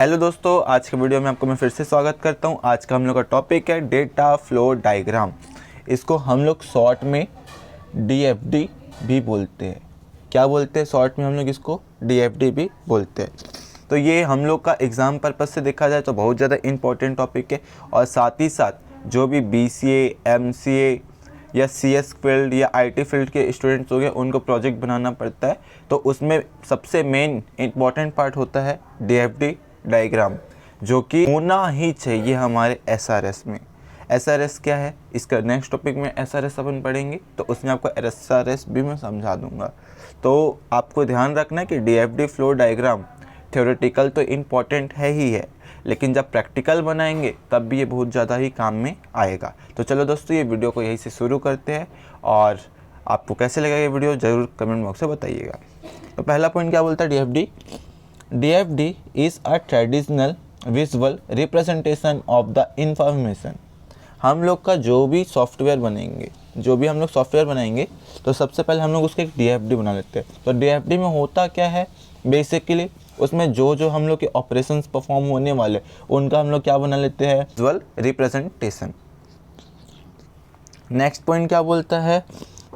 Hello दोस्तों, आज के वीडियो में आपको मैं फिर से स्वागत करता हूं। आज का हम लोग का टॉपिक है डेटा फ्लो डायग्राम। इसको हम लोग शॉर्ट में डीएफडी भी बोलते हैं। क्या बोलते हैं शॉर्ट में? हम लोग इसको डीएफडी भी बोलते हैं। तो ये हम लोग का एग्ज़ाम पर्पज़ से देखा जाए तो बहुत ज़्यादा इंपॉर्टेंट टॉपिक है। और साथ ही साथ जो भी बीसीए, एमसीए या सीएस फील्ड या आईटी फील्ड के स्टूडेंट्स हो गए, उनको प्रोजेक्ट बनाना पड़ता है। तो उसमें सबसे मेन इंपॉर्टेंट पार्ट होता है डीएफडी डायग्राम, जो कि होना ही चाहिए हमारे एसआरएस में। एसआरएस क्या है, इसका नेक्स्ट टॉपिक में एसआरएस अपन पढ़ेंगे, तो उसमें आपको एसआरएस भी मैं समझा दूंगा। तो आपको ध्यान रखना है कि डीएफडी फ्लो डायग्राम थ्योरेटिकल तो इम्पॉर्टेंट है ही है, लेकिन जब प्रैक्टिकल बनाएंगे तब भी ये बहुत ज़्यादा ही काम में आएगा। तो चलो दोस्तों, ये वीडियो को यहीं से शुरू करते हैं और आपको कैसे लगा ये वीडियो ज़रूर कमेंट बॉक्स में बताइएगा। तो पहला पॉइंट क्या बोलता है DFD? DFD is a traditional visual representation of the information। हम लोग का जो भी सॉफ्टवेयर बनाएंगे तो सबसे पहले हम लोग उसके एक DFD बना लेते हैं। तो DFD में होता क्या है बेसिकली, उसमें जो हम लोग के ऑपरेशंस परफॉर्म होने वाले उनका हम लोग क्या बना लेते हैं, विजुअल रिप्रेजेंटेशन। नेक्स्ट पॉइंट क्या बोलता है?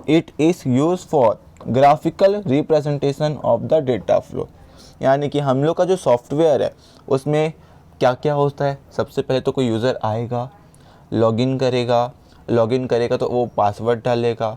It is use for graphical representation of the data flow. यानी कि हम लोग का जो सॉफ्टवेयर है उसमें क्या क्या होता है। सबसे पहले तो कोई यूज़र आएगा, लॉगिन करेगा तो वो पासवर्ड डालेगा,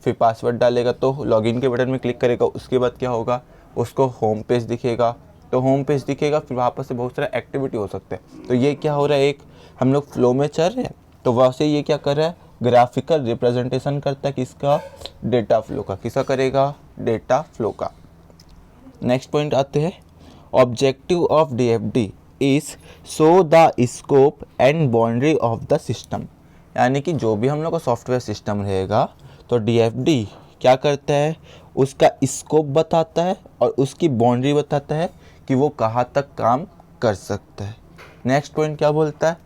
फिर पासवर्ड डालेगा तो लॉगिन के बटन में क्लिक करेगा। उसके बाद क्या होगा, उसको होम पेज दिखेगा। तो होम पेज दिखेगा, फिर वहाँ पर से बहुत सारा एक्टिविटी हो सकता है। तो ये क्या हो रहा है, एक हम लोग फ्लो में चल रहे हैं, तो वैसे ये क्या कर रहा है, ग्राफिकल रिप्रेजेंटेशन करता है किसका, डेटा फ्लो का। किसका करेगा, डेटा फ्लो का। नेक्स्ट पॉइंट आते हैं, objective of DFD is show the scope and boundary of the system. यानी कि जो भी हम लोग का सॉफ्टवेयर सिस्टम रहेगा तो डीएफडी क्या करता है, उसका स्कोप बताता है और उसकी बाउंड्री बताता है कि वो कहाँ तक काम कर सकता है। नेक्स्ट पॉइंट क्या बोलता है,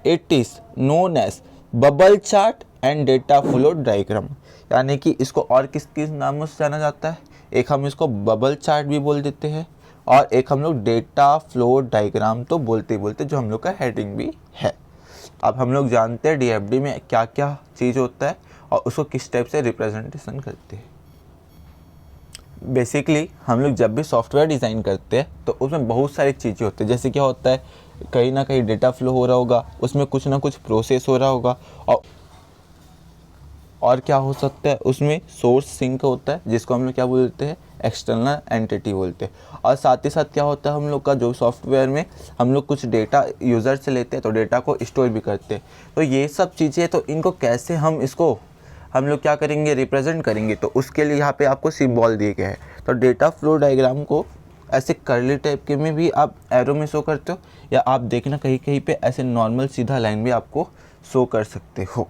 it is known as bubble chart and data flow diagram. यानी कि इसको और किस किस नामों से जाना जाता है, एक हम इसको बबल चार्ट भी बोल देते हैं और एक हम लोग डेटा फ्लो डायग्राम तो बोलते ही बोलते, जो हम लोग का हेडिंग भी है। अब हम लोग जानते हैं डीएफडी में क्या क्या चीज़ होता है और उसको किस टाइप से रिप्रेजेंटेशन करते हैं। बेसिकली हम लोग जब भी सॉफ्टवेयर डिज़ाइन करते हैं तो उसमें बहुत सारी चीज़ें होती हैं। जैसे क्या होता है, कहीं ना कहीं डेटा फ्लो हो रहा होगा, उसमें कुछ ना कुछ प्रोसेस हो रहा होगा, और क्या हो सकता है, उसमें सोर्स सिंक होता है जिसको हम लोग क्या बोलते हैं, एक्सटर्नल एंटिटी बोलते हैं। और साथ ही साथ क्या होता है, हम लोग का जो सॉफ्टवेयर में हम लोग कुछ डेटा यूज़र से लेते हैं तो डेटा को स्टोर भी करते हैं। तो ये सब चीज़ें, तो इनको कैसे हम लोग क्या करेंगे, रिप्रेजेंट करेंगे। तो उसके लिए यहाँ पे आपको सिंबल दिए गए हैं। तो डेटा फ्लो डायग्राम को ऐसे कर्ली टाइप के में भी आप एरो में शो करते हो, या आप देखना कहीं कहीं पे ऐसे नॉर्मल सीधा लाइन भी आपको शो कर सकते हो।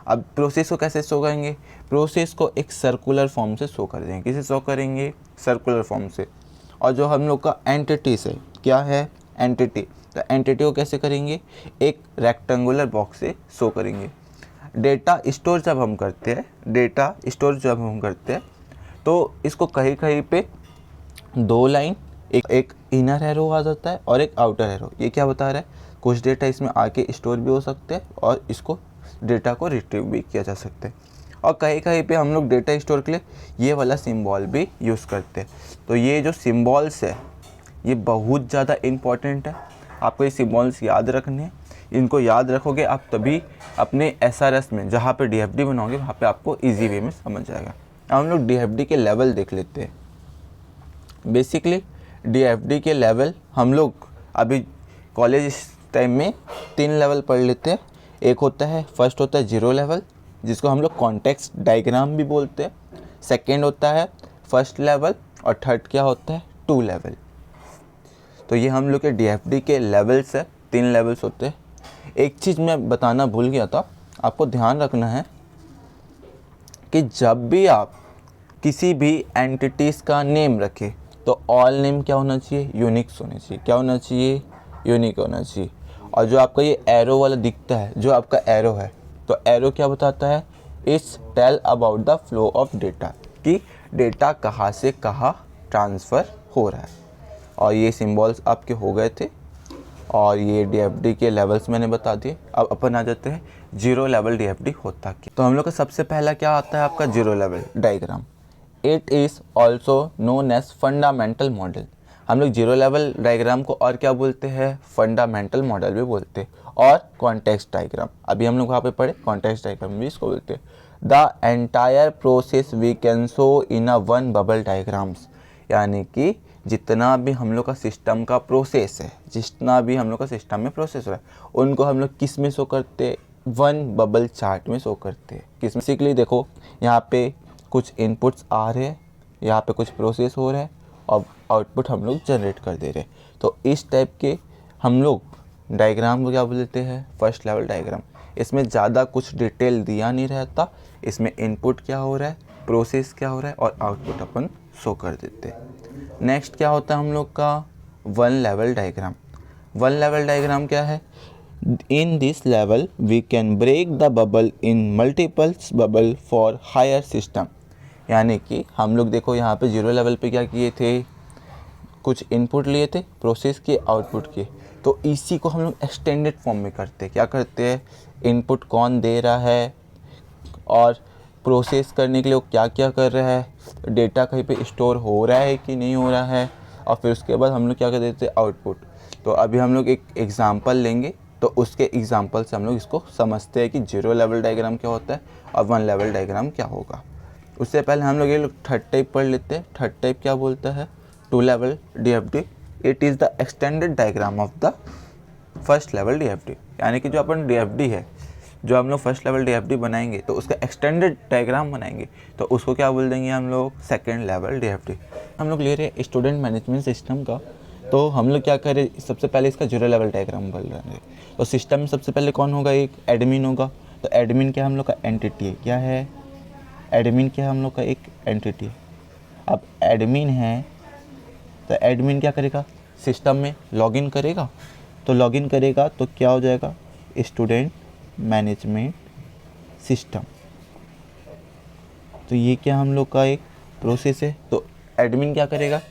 अब प्रोसेस को कैसे शो करेंगे, प्रोसेस को एक सर्कुलर फॉर्म से शो कर देंगे। किसे शो करेंगे, सर्कुलर फॉर्म से। और जो हम लोग का एंटिटीज है, क्या है, एंटिटी, तो एंटिटी को कैसे करेंगे, एक रेक्टेंगुलर बॉक्स से शो करेंगे। डेटा स्टोर जब हम करते हैं तो इसको कहीं कहीं पे दो लाइन, एक इनर एरो आ जाता है और एक आउटर एरो। ये क्या बता रहा है, कुछ डेटा इसमें आके स्टोर भी हो सकते हैं और इसको डेटा को रिट्रीव भी किया जा सकता है। और कहीं कहीं पे हम लोग डेटा स्टोर के लिए ये वाला सिंबल भी यूज़ करते हैं। तो ये जो सिंबल्स है ये बहुत ज़्यादा इम्पॉर्टेंट है, आपको ये सिंबल्स याद रखने हैं। इनको याद रखोगे आप तभी अपने एसआरएस में जहाँ पे डीएफडी बनाओगे वहाँ पे आपको इजी वे में समझ जाएगा। अब हम लोग डीएफडी के लेवल देख लेते हैं। बेसिकली डीएफडी के लेवल हम लोग अभी कॉलेज टाइम में 3 लेवल पढ़ लेते हैं। एक होता है, फर्स्ट होता है 0 लेवल, जिसको हम लोग कॉन्टेक्स्ट डायग्राम भी बोलते हैं। सेकेंड होता है फर्स्ट लेवल और थर्ड क्या होता है, 2 लेवल। तो ये हम लोग के डीएफडी के लेवल्स है, 3 लेवल्स होते हैं। एक चीज़ मैं बताना भूल गया था, आपको ध्यान रखना है कि जब भी आप किसी भी एंटिटीज़ का नेम रखें तो ऑल नेम क्या होना चाहिए, यूनिक्स होने चाहिए। क्या होना चाहिए, यूनिक होना चाहिए। और जो आपका ये एरो वाला दिखता है, जो आपका एरो है, तो एरो क्या बताता है, its tell about the flow of data, कि डेटा कहाँ से कहाँ ट्रांसफ़र हो रहा है। और ये सिंबल्स आपके हो गए थे और ये DFD के लेवल्स मैंने बता दिए। अब अपन आ जाते हैं जीरो लेवल DFD होता क्या। तो हम लोग का सबसे पहला क्या आता है आपका zero level diagram. It is also known as fundamental model. हम लोग जीरो लेवल डायग्राम को और क्या बोलते हैं, फंडामेंटल मॉडल भी बोलते हैं, और कॉन्टेक्स्ट डायग्राम अभी हम लोग वहाँ पे पढ़े, कॉन्टेक्स्ट डायग्राम भी इसको बोलते हैं। The entire process we can show in a one bubble diagrams, यानी कि जितना भी हम लोग का सिस्टम का प्रोसेस है, जितना भी हम लोग का सिस्टम में प्रोसेस हो रहा है, उनको हम लोग किस में शो करते हैं, वन बबल चार्ट में शो करते हैं। किस बेसिकली देखो यहाँ पे कुछ इनपुट्स आ रहे हैं, यहाँ पे कुछ प्रोसेस हो रहा है और आउटपुट हम लोग जनरेट कर दे रहे हैं। तो इस टाइप के हम लोग डायग्राम को क्या बोलते हैं, फर्स्ट लेवल डायग्राम। इसमें ज़्यादा कुछ डिटेल दिया नहीं रहता, इसमें इनपुट क्या हो रहा है, प्रोसेस क्या हो रहा है और आउटपुट अपन शो कर देते हैं। नेक्स्ट क्या होता है हम लोग का one level diagram. One level diagram क्या है, in this level we can break the bubble in multiples bubble for higher system. यानी कि हम लोग देखो यहाँ पे जीरो लेवल पे क्या किए थे, कुछ इनपुट लिए थे, प्रोसेस के आउटपुट के, तो इसी को हम लोग एक्सटेंडेड फॉर्म में करते हैं। क्या करते हैं, इनपुट कौन दे रहा है और प्रोसेस करने के लिए वो क्या क्या कर रहा है, डेटा कहीं पे स्टोर हो रहा है कि नहीं हो रहा है, और फिर उसके बाद हम लोग क्या कर देते हैं, आउटपुट। तो अभी हम लोग एक एग्ज़ाम्पल लेंगे, तो उसके एग्ज़ाम्पल से हम लोग इसको समझते हैं कि जीरो लेवल डायग्राम क्या होता है और वन लेवल डायग्राम क्या होगा। उससे पहले हम लोग ये लोग थर्ड टाइप पढ़ लेते हैं। थर्ड टाइप क्या बोलता है, two level DFD। It is the extended diagram of the first level DFD। यानी कि जो अपन DFD है, जो हम लोग फर्स्ट लेवल DFD बनाएंगे तो उसका एक्सटेंडेड डायग्राम बनाएंगे, तो उसको क्या बोल देंगे हम लोग, सेकेंड लेवल DFD। हम लोग ले रहे हैं स्टूडेंट मैनेजमेंट सिस्टम का, तो हम लोग क्या करें, सबसे पहले इसका जीरो लेवल डायग्राम बोल रहे हैं। तो सिस्टम में सबसे पहले कौन होगा, एक एडमिन होगा। तो एडमिन क्या हम लोग का एंटिटी है, क्या है, एडमिन क्या हम लोग का एक एंटिटी है। अब एडमिन है तो एडमिन क्या करेगा, सिस्टम में लॉगिन करेगा। तो लॉगिन करेगा तो क्या हो जाएगा, स्टूडेंट मैनेजमेंट सिस्टम। तो ये क्या हम लोग का एक प्रोसेस है। तो एडमिन क्या करेगा,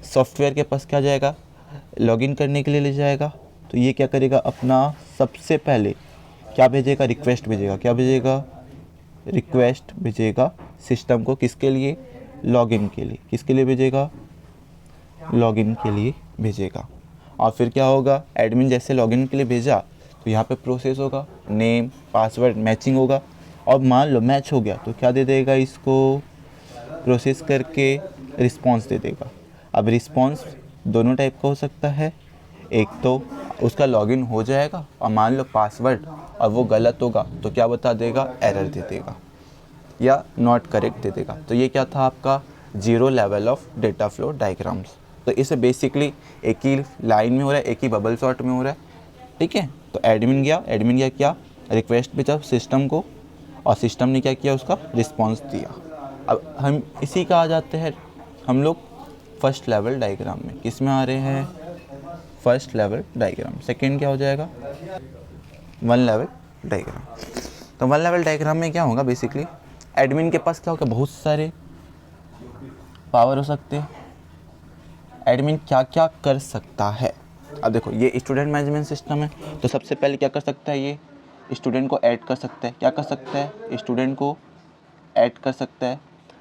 सॉफ्टवेयर के पास क्या जाएगा, लॉगिन करने के लिए ले जाएगा। तो ये क्या करेगा, अपना सबसे पहले क्या भेजेगा, रिक्वेस्ट भेजेगा। क्या भेजेगा, रिक्वेस्ट भेजेगा सिस्टम को, किसके लिए, लॉगिन के लिए। किसके लिए भेजेगा, लॉगिन के लिए भेजेगा। और फिर क्या होगा, एडमिन जैसे लॉगिन के लिए भेजा तो यहाँ पे प्रोसेस होगा, नेम पासवर्ड मैचिंग होगा, और मान लो मैच हो गया तो क्या दे देगा, इसको प्रोसेस करके रिस्पॉन्स दे देगा। अब रिस्पॉन्स दोनों टाइप का हो सकता है, एक तो उसका लॉगिन हो जाएगा और मान लो पासवर्ड और वो गलत होगा तो क्या बता देगा, एरर दे देगा या नॉट करेक्ट दे देगा। तो ये क्या था आपका zero level of data flow diagrams. तो इसे बेसिकली एक ही लाइन में हो रहा है, एक ही बबल शॉट में हो रहा है, ठीक है। तो एडमिन गया क्या, रिक्वेस्ट भेजा सिस्टम को और सिस्टम ने क्या किया, उसका रिस्पॉन्स दिया। अब हम इसी का आ जाते हैं हम लोग फर्स्ट लेवल डायग्राम में। किस में आ रहे हैं, फर्स्ट लेवल डायग्राम। सेकेंड क्या हो जाएगा, वन लेवल डायग्राम। तो वन लेवल डायग्राम में क्या होगा, बेसिकली एडमिन के पास क्या होगा, बहुत सारे पावर हो सकते हैं। एडमिन क्या क्या कर सकता है, अब देखो ये स्टूडेंट मैनेजमेंट सिस्टम है, तो सबसे पहले क्या कर सकता है, ये स्टूडेंट को ऐड कर सकता है। क्या कर सकता है, स्टूडेंट को ऐड कर सकता है।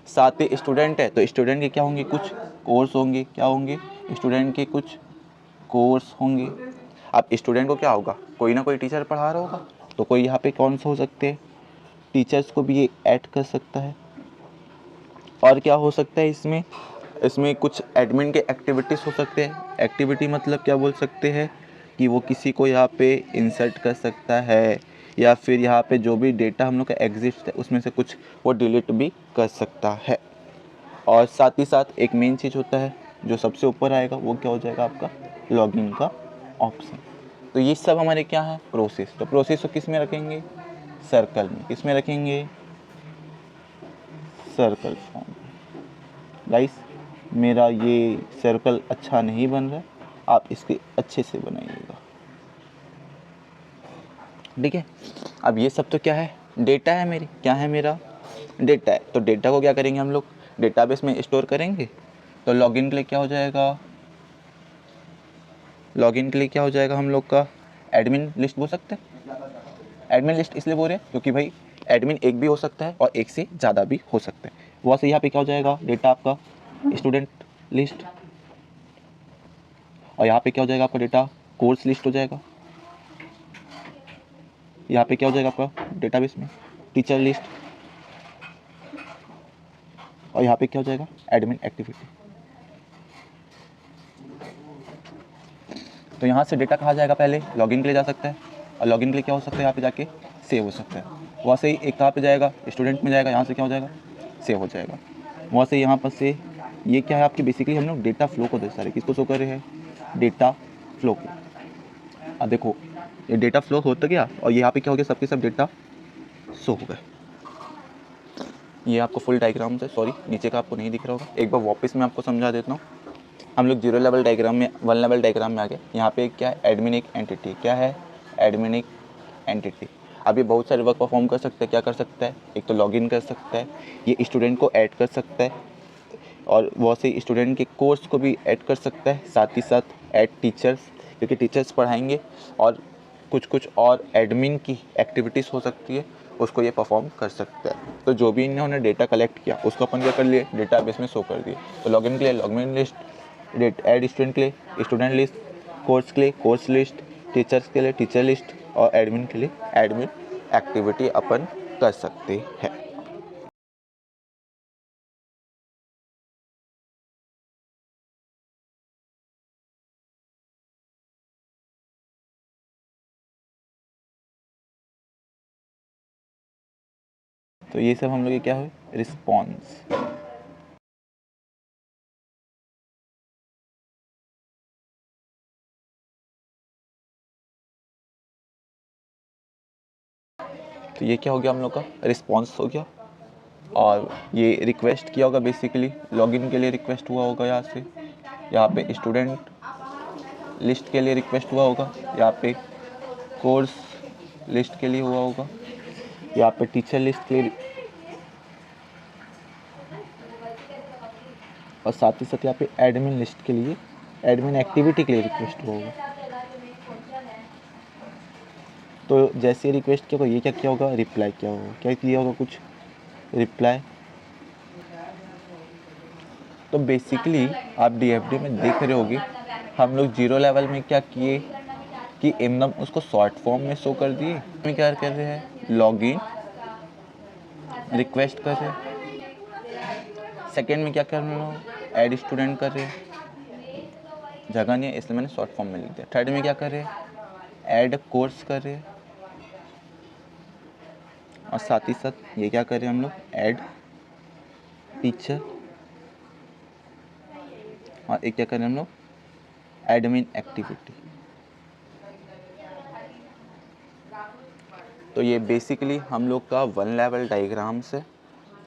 साथ ही स्टूडेंट है तो स्टूडेंट के क्या होंगे, कुछ कोर्स होंगे। क्या होंगे, स्टूडेंट के कुछ कोर्स होंगे। अब स्टूडेंट को क्या होगा, कोई ना कोई टीचर पढ़ा रहा होगा, तो कोई यहाँ पे कौन सा हो सकते हैं, टीचर्स को भी ये ऐड कर सकता है। और क्या हो सकता है इसमें कुछ एडमिन के एक्टिविटीज़ हो सकते हैं। एक्टिविटी मतलब क्या बोल सकते हैं कि वो किसी को यहाँ पे इंसर्ट कर सकता है, या फिर यहाँ पे जो भी डेटा हम लोग का एग्जिस्ट है उसमें से कुछ वो डिलीट भी कर सकता है। और साथ ही साथ एक मेन चीज़ होता है जो सबसे ऊपर आएगा, वो क्या हो जाएगा आपका, लॉगिन का ऑप्शन। तो ये सब हमारे क्या है, प्रोसेस। तो प्रोसेस को किस में रखेंगे, सर्कल में। किस में रखेंगे, सर्कल फॉर्म। गाइस मेरा ये सर्कल अच्छा नहीं बन रहा है, आप इसके अच्छे से बनाइएगा, ठीक है। अब ये सब तो क्या है, डेटा है मेरी, क्या है मेरा, डेटा है। तो डेटा को क्या करेंगे हम लोग, डेटाबेस में स्टोर करेंगे। तो लॉगिन के लिए क्या हो जाएगा, लॉगिन के लिए क्या हो जाएगा हम लोग का, एडमिन लिस्ट बोल सकते हैं। एडमिन लिस्ट इसलिए बोल रहे हैं क्योंकि भाई एडमिन एक भी हो सकता है और एक से ज़्यादा भी हो सकता है। वहाँ से यहाँ पे क्या हो जाएगा, डेटा आपका स्टूडेंट लिस्ट, और यहाँ पे क्या हो जाएगा आपका डेटा कोर्स लिस्ट हो जाएगा। यहाँ पे क्या हो जाएगा आपका डेटाबेस में टीचर लिस्ट, और यहाँ पे क्या हो जाएगा एडमिन एक्टिविटी। तो यहाँ से डेटा कहाँ जाएगा, पहले लॉगिन के लिए जा सकता है, और लॉगिन के लिए क्या हो सकता है यहाँ पे जाके सेव हो सकता है। वहाँ से ही एक कहाँ पे जाएगा, स्टूडेंट में जाएगा, यहाँ से क्या हो जाएगा सेव हो जाएगा। वहाँ से यहाँ पर से ये क्या है आपकी, बेसिकली हम लोग डेटा फ्लो को दे सारे किसको शो कर रहे हैं, डेटा फ्लो को। अब देखो ये डेटा फ्लो होता गया और यहाँ पे क्या हो गया, सबके सब डेटा शो हो गए। ये आपको फुल डायग्राम है, सॉरी नीचे का आपको नहीं दिख रहा होगा, एक बार वापस मैं आपको समझा देता हूँ। हम लोग 0 लेवल डायग्राम में 1 लेवल डायग्राम में आ गए। यहाँ पे क्या है, एडमिन एक एंटिटी, क्या है एडमिन एक एंटिटी। अब ये बहुत सारे वर्क परफॉर्म कर सकते हैं, क्या कर सकता है, एक तो लॉगिन कर सकता है, ये स्टूडेंट को ऐड कर सकता है, और वो से स्टूडेंट के कोर्स को भी ऐड कर सकता है, साथ ही साथ ऐड टीचर्स, क्योंकि टीचर्स पढ़ाएंगे, और कुछ और एडमिन की एक्टिविटीज़ हो सकती है, उसको ये परफॉर्म कर सकता है। तो जो भी इन्होंने डेटा कलेक्ट किया उसको अपन क्या कर लिए, डेटाबेस में शो कर दिए। तो लॉगिन के लिए लॉगिन लिस्ट, ऐड स्टूडेंट के लिए स्टूडेंट लिस्ट, कोर्स के लिए कोर्स लिस्ट, टीचर्स के लिए टीचर लिस्ट, और एडमिन के लिए एडमिन एक्टिविटी अपन कर सकते हैं। तो ये सब हम लोग क्या है, रिस्पॉन्स। तो ये क्या हो गया हम लोग का, रिस्पॉन्स हो गया। और ये रिक्वेस्ट किया होगा, बेसिकली लॉगिन के लिए रिक्वेस्ट हुआ होगा, यहाँ पे स्टूडेंट लिस्ट के लिए रिक्वेस्ट हुआ होगा, यहाँ पे कोर्स लिस्ट के लिए हुआ होगा, यहाँ पे टीचर लिस्ट के लिए, और साथ ही साथ यहाँ पे एडमिन लिस्ट के लिए, एडमिन एक्टिविटी के लिए रिक्वेस्ट हुआ होगा। तो जैसे रिक्वेस्ट किया होगा, ये क्या किया होगा, रिप्लाई किया होगा, क्या किया होगा, कुछ रिप्लाई। तो बेसिकली आप डीएफडी में देख रहे होगे, हम लोग 0 लेवल में क्या किए कि एकदम उसको शॉर्ट फॉर्म में शो कर दिए। में क्या कर रहे हैं, लॉगिन रिक्वेस्ट कर रहे हैं। सेकेंड में क्या कर रहे हो, ऐड स्टूडेंट कर रहे हैं, जगह नहीं है इसलिए मैंने शॉर्ट फॉर्म में लिख दिया। थर्ड में क्या कर रहे हैं, ऐड कोर्स कर रहे हैं, और साथ ही साथ ये क्या कर रहे हैं हम लोग, ऐड टीचर, और एक क्या कर रहे हैं हम लोग, एडमिन एक्टिविटी। तो ये बेसिकली हम लोग का 1 लेवल डायग्राम्स है,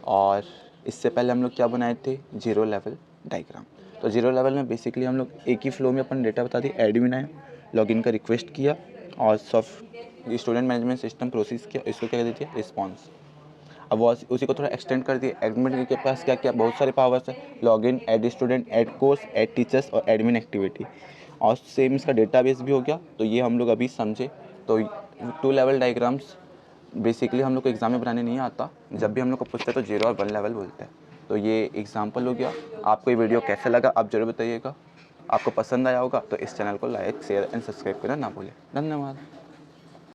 और इससे पहले हम लोग क्या बनाए थे, 0 लेवल डायग्राम। तो 0 लेवल में बेसिकली हम लोग एक ही फ्लो में अपन डेटा बता दिए, एडमिन आया, लॉगिन का रिक्वेस्ट किया, और soft student management system process किया, इसको क्या कर दीजिए, रिस्पॉन्स। अब वो उसी को थोड़ा एक्सटेंड कर दिए, एडमिन के पास क्या क्या बहुत सारे पावर्स है, login, add student, add course, add teachers, और एडमिन एक्टिविटी, और सेम इसका डेटाबेस भी हो गया। तो ये हम लोग अभी समझे। तो 2 लेवल डायग्राम्स बेसिकली हम लोग को एग्जाम में बनाने नहीं आता, जब भी हम लोग को पूछते हैं तो 0 और 1 लेवल बोलते हैं। तो ये एग्जाम्पल हो गया। आपको ये वीडियो कैसा लगा आप जरूर बताइएगा, आपको पसंद आया होगा तो इस चैनल को लाइक शेयर एंड सब्सक्राइब करना ना भूलें। धन्यवाद।